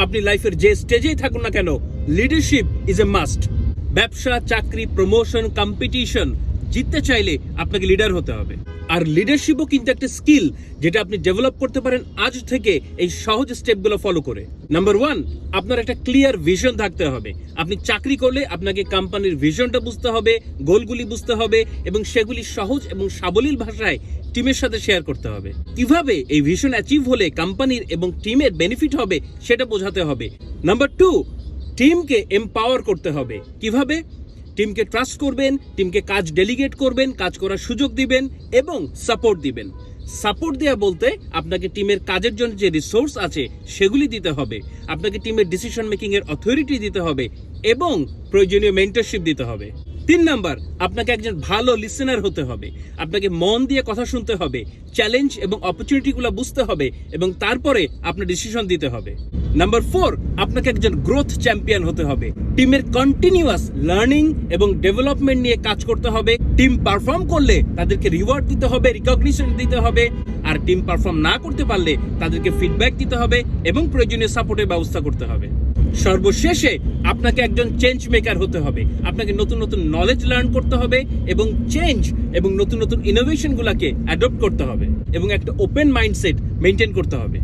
আপনি লাইফের যে স্টেজেই থাকুন না কেন, লিডারশিপ ইজ এ মাস্ট। ব্যবসা, চাকরি, প্রমোশন, কম্পিটিশন জিততে চাইলে আপনাকে লিডার হতে হবে। আর লিডারশিপও কিন্তু একটা স্কিল, যেটা আপনি ডেভেলপ করতে পারেন আজ থেকে এই সহজ স্টেপগুলো ফলো করে। নাম্বার 1, আপনার একটা ক্লিয়ার ভিশন থাকতে হবে। আপনি চাকরি করলে আপনাকে কোম্পানির ভিশনটা বুঝতে হবে, গোলগুলি বুঝতে হবে এবং সেগুলি সহজ এবং সাবলীল ভাষায় টিমের সাথে শেয়ার করতে হবে। কিভাবে এই ভিশন অ্যাচিভ হলে কোম্পানির এবং টিমের বেনিফিট হবে সেটা বোঝাতে হবে। নাম্বার 2, টিমকে এমপাওয়ার করতে হবে। কিভাবে? টিমকে ট্রাস্ট করবেন, টিমকে কাজ ডেলিগেট করবেন, কাজ করার সুযোগ দিবেন এবং সাপোর্ট দিবেন। সাপোর্ট দেওয়া বলতে আপনাকে টিমের কাজের জন্য যে রিসোর্স আছে সেগুলি দিতে হবে, আপনাকে টিমের ডিসিশন মেকিং এর অথরিটি দিতে হবে এবং প্রয়োজনীয় মেন্টরশিপ দিতে হবে। 3 নাম্বার, আপনাকে একজন ভালো লিসেনার হতে হবে। আপনাকে মন দিয়ে কথা শুনতে হবে, চ্যালেঞ্জ এবং অপরচুনিটিগুলো বুঝতে হবে এবং তারপরে আপনার ডিসিশন দিতে হবে। নাম্বার 4, আপনাকে একজন গ্রোথ চ্যাম্পিয়ন হতে হবে। টিমের কন্টিনিউয়াস লার্নিং এবং ডেভেলপমেন্ট নিয়ে কাজ করতে হবে। টিম পারফর্ম করলে তাদেরকে রিওয়ার্ড দিতে হবে, রিকগনিশন দিতে হবে। আর টিম পারফর্ম না করতে পারলে তাদেরকে ফিডব্যাক দিতে হবে এবং প্রয়োজনীয় সাপোর্টের ব্যবস্থা করতে হবে। সর্বশেষে আপনাকে একজন চেঞ্জ মেকার হতে হবে। আপনাকে নতুন নতুন নলেজ লার্ন করতে হবে এবং চেঞ্জ এবং নতুন নতুন ইনোভেশনগুলোকে অ্যাডপ্ট করতে হবে এবং একটা ওপেন মাইন্ডসেট মেনটেন করতে হবে।